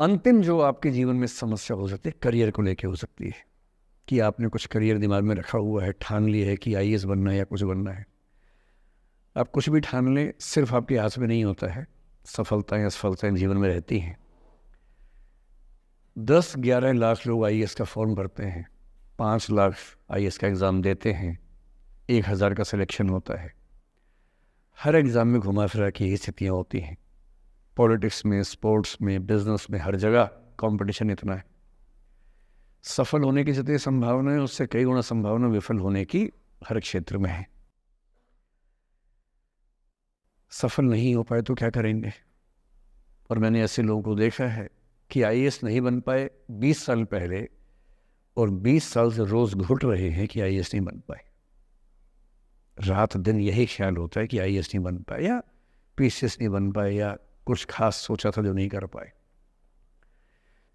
अंतिम जो आपके जीवन में समस्या हो सकती है करियर को लेके हो सकती है कि आपने कुछ करियर दिमाग में रखा हुआ है, ठान लिया है कि आईएएस बनना है या कुछ बनना है। आप कुछ भी ठान लें, सिर्फ आपके हाथ में नहीं होता है। सफलताएं असफलताएं जीवन में रहती हैं। 10-11 लाख लोग आईएएस का फॉर्म भरते हैं, 5 लाख आईएएस का एग्ज़ाम देते हैं, 1000 का सिलेक्शन होता है। हर एग्ज़ाम में घुमा फिरा की यही स्थितियाँ होती हैं। पॉलिटिक्स में, स्पोर्ट्स में, बिजनेस में, हर जगह कंपटीशन इतना है। सफल होने की जितनी संभावना है उससे कई गुना संभावना विफल होने की हर क्षेत्र में है। सफल नहीं हो पाए तो क्या करेंगे? और मैंने ऐसे लोगों को देखा है कि आईएएस नहीं बन पाए 20 साल पहले और 20 साल से रोज घुट रहे हैं कि आईएएस नहीं बन पाए। रात दिन यही ख्याल होता है कि आईएएस नहीं बन पाए या पीसीएस नहीं बन पाए या कुछ खास सोचा था जो नहीं कर पाए।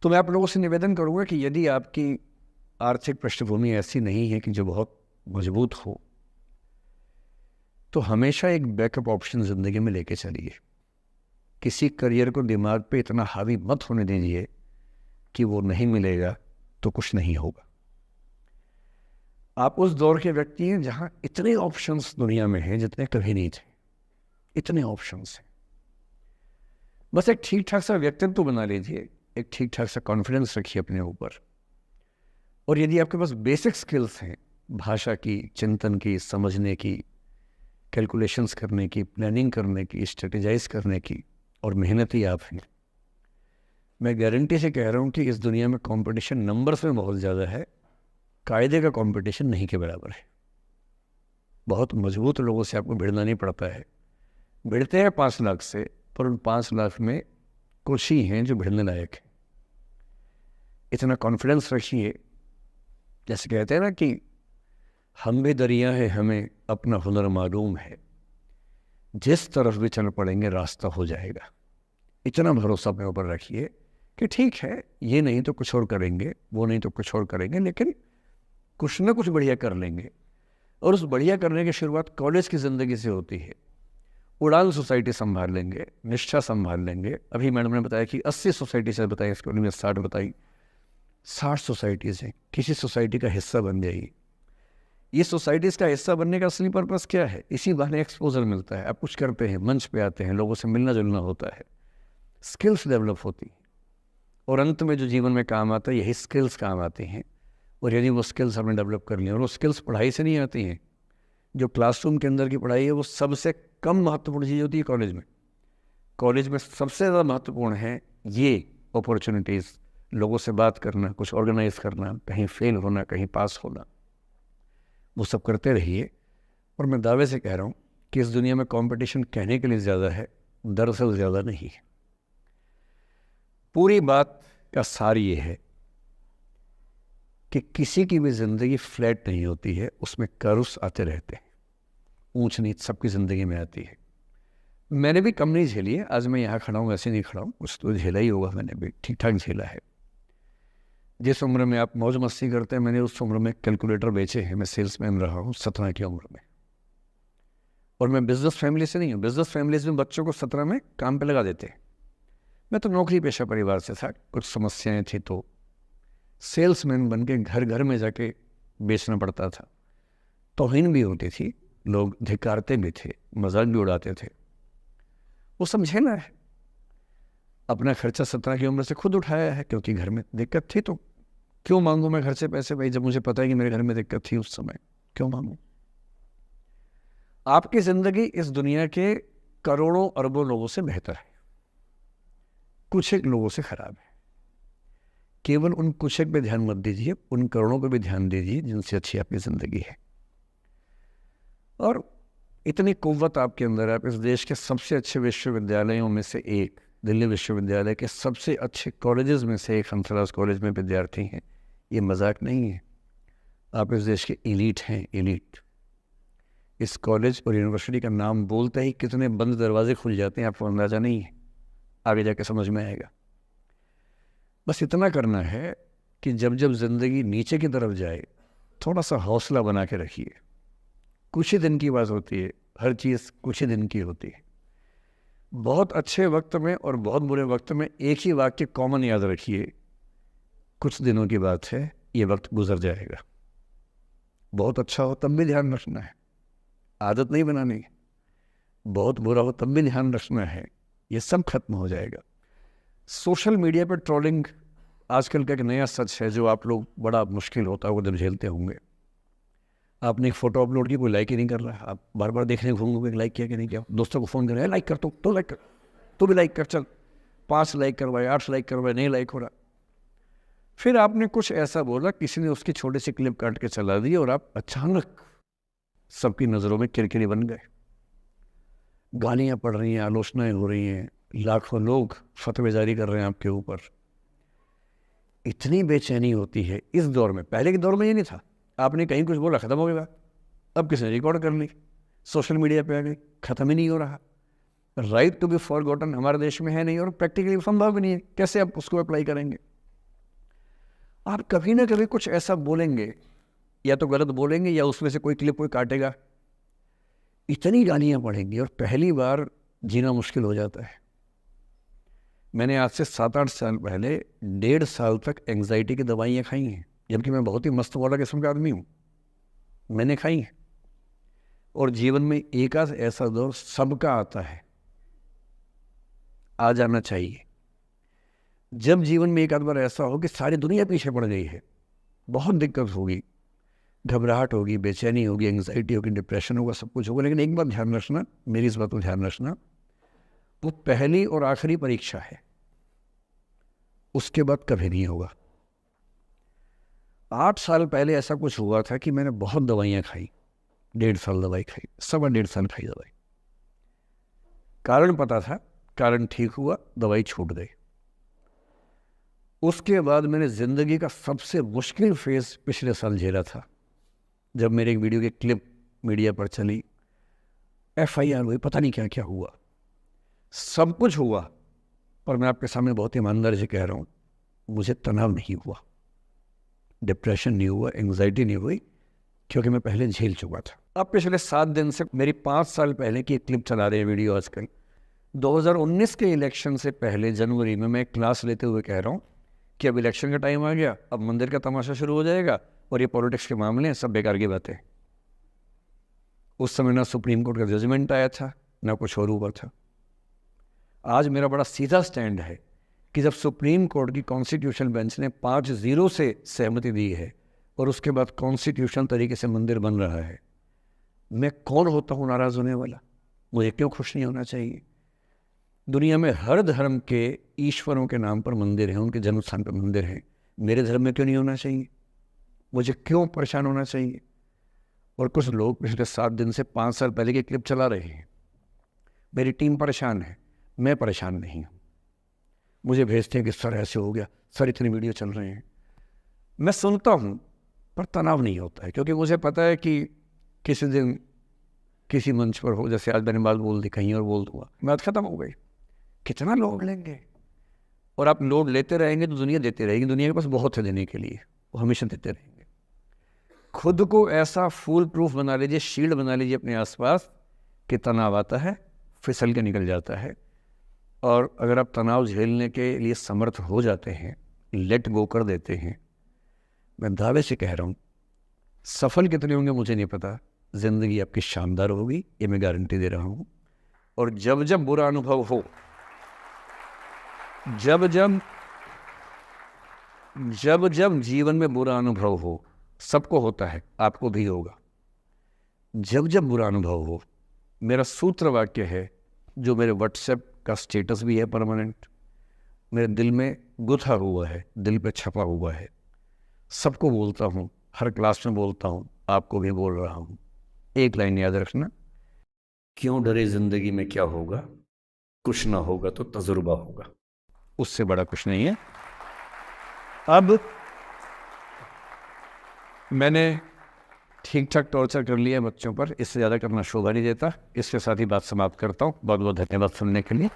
तो मैं आप लोगों से निवेदन करूंगा कि यदि आपकी आर्थिक पृष्ठभूमि ऐसी नहीं है कि जो बहुत मजबूत हो, तो हमेशा एक बैकअप ऑप्शन ज़िंदगी में लेके चलिए। किसी करियर को दिमाग पे इतना हावी मत होने दीजिए कि वो नहीं मिलेगा तो कुछ नहीं होगा। आप उस दौर के व्यक्ति हैं जहां इतने ऑप्शंस दुनिया में हैं जितने कभी नहीं थे। इतने ऑप्शंस हैं। बस एक ठीक ठाक सा व्यक्तित्व बना लीजिए, एक ठीक ठाक सा कॉन्फिडेंस रखिए अपने ऊपर। और यदि आपके पास बेसिक स्किल्स हैं, भाषा की, चिंतन की, समझने की, कैलकुलेशंस करने की, प्लानिंग करने की, स्ट्रेटेजाइज करने की, और मेहनती आप हैं, मैं गारंटी से कह रहा हूँ कि इस दुनिया में कंपटीशन नंबर्स में बहुत ज़्यादा है, कायदे का कंपटीशन नहीं के बराबर है। बहुत मजबूत लोगों से आपको भिड़ना नहीं पड़ता है। भिड़ते हैं 5 लाख से, पर उन 5 लाख में कुछ ही हैं जो भिड़ने लायक हैं। इतना कॉन्फिडेंस रखिए। जैसे कहते हैं ना कि हम भी दरिया है, हमें अपना हुनर मालूम है, जिस तरफ भी चल पड़ेंगे रास्ता हो जाएगा। इतना भरोसा अपने ऊपर रखिए कि ठीक है, ये नहीं तो कुछ और करेंगे, वो नहीं तो कुछ और करेंगे, लेकिन कुछ ना कुछ बढ़िया कर लेंगे। और उस बढ़िया करने की शुरुआत कॉलेज की ज़िंदगी से होती है। उड़ान सोसाइटी संभाल लेंगे, निष्ठा संभाल लेंगे। अभी मैडम ने बताया कि 80 सोसाइटी से बताई, इसके में 60 बताई। 60 सोसाइटीज़ हैं, किसी सोसाइटी का हिस्सा बन जाइए। ये सोसाइटीज़ का हिस्सा बनने का असली पर्पस क्या है? इसी बहाने एक्सपोजर मिलता है, आप कुछ करते हैं, मंच पे आते हैं, लोगों से मिलना जुलना होता है, स्किल्स डेवलप होती हैं, और अंत में जो जीवन में काम आता है यही स्किल्स काम आती हैं। और यदि वो स्किल्स हमने डेवलप कर लिए, और वो स्किल्स पढ़ाई से नहीं आती हैं। जो क्लासरूम के अंदर की पढ़ाई है वो सबसे कम महत्वपूर्ण चीज़ होती है कॉलेज में। कॉलेज में सबसे ज़्यादा महत्वपूर्ण है ये अपॉर्चुनिटीज़, लोगों से बात करना, कुछ ऑर्गेनाइज करना, कहीं फेल होना, कहीं पास होना, वो सब करते रहिए। और मैं दावे से कह रहा हूँ कि इस दुनिया में कंपटीशन कहने के लिए ज़्यादा है, दरअसल ज़्यादा नहीं है। पूरी बात का सार ये है कि किसी की भी ज़िंदगी फ्लैट नहीं होती है, उसमें कर्व्स आते रहते हैं, ऊंच नीच सबकी ज़िंदगी में आती है। मैंने भी कम नहीं झेली है। आज मैं यहाँ खड़ा हूँ, ऐसे नहीं खड़ा हूँ, कुछ तो झेला ही होगा, मैंने भी ठीक ठाक झेला है। जिस उम्र में आप मौज मस्ती करते हैं, मैंने उस उम्र में कैलकुलेटर बेचे हैं। मैं सेल्समैन रहा हूँ 17 की उम्र में। और मैं बिजनेस फैमिली से नहीं हूँ। बिजनेस फैमिलीज में बच्चों को 17 में काम पे लगा देते हैं। मैं तो नौकरी पेशा परिवार से था, कुछ समस्याएं थी तो सेल्समैन बन के घर घर में जाके बेचना पड़ता था। तौहीन भी होती थी, लोग धिक्कारते भी थे, मजाक भी उड़ाते थे। वो समझे ना है। अपना खर्चा 17 की उम्र से खुद उठाया है, क्योंकि घर में दिक्कत थी। तो क्यों मांगू मैं घर से पैसे भाई, जब मुझे पता है कि मेरे घर में दिक्कत थी उस समय, क्यों मांगू? आपकी जिंदगी इस दुनिया के करोड़ों अरबों लोगों से बेहतर है, कुछ एक लोगों से खराब है। केवल उन कुछ एक पे ध्यान मत दीजिए, उन करोड़ों पे भी ध्यान दीजिए जिनसे अच्छी आपकी जिंदगी है। और इतनी कुव्वत आपके अंदर है। आप इस देश के सबसे अच्छे विश्वविद्यालयों में से एक, दिल्ली विश्वविद्यालय के सबसे अच्छे कॉलेजेस में से एक हंसराज कॉलेज में विद्यार्थी हैं। ये मजाक नहीं है। आप इस देश के एलीट हैं, एलीट। इस कॉलेज और यूनिवर्सिटी का नाम बोलते ही कितने बंद दरवाजे खुल जाते हैं, आपको अंदाज़ा नहीं है। आगे जाके समझ में आएगा। बस इतना करना है कि जब जब ज़िंदगी नीचे की तरफ जाए, थोड़ा सा हौसला बना के रखिए। कुछ ही दिन की बात होती है, हर चीज़ कुछ ही दिन की होती है। बहुत अच्छे वक्त में और बहुत बुरे वक्त में एक ही वाक्य कॉमन याद रखिए, कुछ दिनों की बात है, ये वक्त गुजर जाएगा। बहुत अच्छा हो तब भी ध्यान रखना है, आदत नहीं बनानी। बहुत बुरा हो तब भी ध्यान रखना है, ये सब खत्म हो जाएगा। सोशल मीडिया पर ट्रोलिंग आजकल का एक नया सच है जो आप लोग बड़ा मुश्किल होता है वो दिन झेलते होंगे। आपने एक फ़ोटो अपलोड की, कोई लाइक ही नहीं कर रहा, आप बार बार देखने घूमोगे लाइक किया कि नहीं किया। दोस्तों को फ़ोन करें, लाइक कर, तो लाइक कर, तो भी लाइक कर, चल 5 लाइक करवाए, 8 लाइक करवाए, नहीं लाइक हो रहा। फिर आपने कुछ ऐसा बोला, किसी ने उसकी छोटी सी क्लिप काट के चला दी और आप अचानक सबकी नज़रों में किरकिरी बन गए। गालियाँ पड़ रही हैं, आलोचनाएं हो रही हैं, लाखों लोग फतवे जारी कर रहे हैं आपके ऊपर। इतनी बेचैनी होती है इस दौर में। पहले के दौर में ये नहीं था, आपने कहीं कुछ बोला ख़त्म हो गया। अब किसी ने रिकॉर्ड कर ली, सोशल मीडिया पे आ गई, ख़त्म ही नहीं हो रहा। राइट टू बी फॉरगॉटन हमारे देश में है नहीं और प्रैक्टिकली संभव भी नहीं है। कैसे आप उसको अप्लाई करेंगे? आप कभी ना कभी कुछ ऐसा बोलेंगे, या तो गलत बोलेंगे या उसमें से कोई क्लिप कोई काटेगा। इतनी गालियाँ पड़ेंगी और पहली बार जीना मुश्किल हो जाता है। मैंने आज से 7-8 साल पहले 1.5 साल तक एंग्जाइटी की दवाइयाँ खाई हैं, जबकि मैं बहुत ही मस्त वाला किस्म का आदमी हूँ, मैंने खाई हैं। और जीवन में एक आध ऐसा दौर सबका आता है, आ जाना चाहिए। जब जीवन में एक आध बार ऐसा हो कि सारी दुनिया पीछे पड़ गई है, बहुत दिक्कत होगी, घबराहट होगी, बेचैनी होगी, एंग्जाइटी होगी, डिप्रेशन होगा, सब कुछ होगा। लेकिन एक बात ध्यान रखना, मेरी इस बात को ध्यान रखना, वो पहली और आखिरी परीक्षा है, उसके बाद कभी नहीं होगा। 8 साल पहले ऐसा कुछ हुआ था कि मैंने बहुत दवाइयाँ खाई, 1.5 साल दवाई खाई, 1.25 साल खाई दवाई। कारण पता था, कारण ठीक हुआ, दवाई छूट गई। उसके बाद मैंने ज़िंदगी का सबसे मुश्किल फेज़ पिछले साल झेला था, जब मेरे एक वीडियो की क्लिप मीडिया पर चली, FIR हुई, पता नहीं क्या क्या हुआ, सब कुछ हुआ। पर मैं आपके सामने बहुत ईमानदारी से कह रहा हूँ, मुझे तनाव नहीं हुआ, डिप्रेशन नहीं हुआ, एंग्जाइटी नहीं हुई, क्योंकि मैं पहले झेल चुका था। अब पिछले 7 दिन से मेरी 5 साल पहले की एक क्लिप चला रहे हैं वीडियो आजकल। 2019 के इलेक्शन से पहले जनवरी में मैं एक क्लास लेते हुए कह रहा हूँ कि अब इलेक्शन का टाइम आ गया, अब मंदिर का तमाशा शुरू हो जाएगा और ये पॉलिटिक्स के मामले हैं, सब बेकार की बातें। उस समय ना सुप्रीम कोर्ट का जजमेंट आया था, ना कुछ और हुआ था। आज मेरा बड़ा सीधा स्टैंड है कि जब सुप्रीम कोर्ट की कॉन्स्टिट्यूशन बेंच ने 5-0 से सहमति दी है और उसके बाद कॉन्स्टिट्यूशन तरीके से मंदिर बन रहा है, मैं कौन होता हूँ नाराज़ होने वाला? मुझे क्यों खुश नहीं होना चाहिए? दुनिया में हर धर्म के ईश्वरों के नाम पर मंदिर हैं, उनके जन्म स्थान पर मंदिर हैं, मेरे धर्म में क्यों नहीं होना चाहिए? मुझे क्यों परेशान होना चाहिए? और कुछ लोग पिछले 7 दिन से 5 साल पहले की क्लिप चला रहे हैं। मेरी टीम परेशान है, मैं परेशान नहीं हूँ। मुझे भेजते हैं कि सर ऐसे हो गया, सर इतनी वीडियो चल रहे हैं। मैं सुनता हूँ पर तनाव नहीं होता है, क्योंकि मुझे पता है कि किसी दिन किसी मंच पर हो, जैसे आज मैंने बात बोल दी, कहीं और बोल दूंगा, बात खत्म हो गई। कितना लोड लेंगे? और आप लोड लेते रहेंगे तो दुनिया देती रहेगी। दुनिया के पास बहुत है देने के लिए, वो हमेशा देते रहेंगे। खुद को ऐसा फूल प्रूफ बना लीजिए, शील्ड बना लीजिए अपने आसपास कि तनाव आता है फिसल के निकल जाता है। और अगर आप तनाव झेलने के लिए समर्थ हो जाते हैं, लेट गो कर देते हैं, मैं दावे से कह रहा हूँ, सफल कितने होंगे मुझे नहीं पता, ज़िंदगी आपकी शानदार होगी, ये मैं गारंटी दे रहा हूँ। और जब जब बुरा अनुभव हो, जब जब जीवन में बुरा अनुभव हो, सबको होता है, आपको भी होगा। जब जब बुरा अनुभव हो, मेरा सूत्र वाक्य है, जो मेरे व्हाट्सएप का स्टेटस भी है परमानेंट, मेरे दिल में गुथा हुआ है, दिल पे छपा हुआ है, सबको बोलता हूँ, हर क्लास में बोलता हूँ, आपको भी बोल रहा हूँ। एक लाइन याद रखना, क्यों डरे जिंदगी में क्या होगा, कुछ ना होगा तो तजुर्बा होगा, उससे बड़ा कुछ नहीं है। अब मैंने ठीक ठाक टॉर्चर कर लिया बच्चों पर, इससे ज़्यादा करना शोभा नहीं देता। इसके साथ ही बात समाप्त करता हूँ। बहुत बहुत धन्यवाद सुनने के लिए।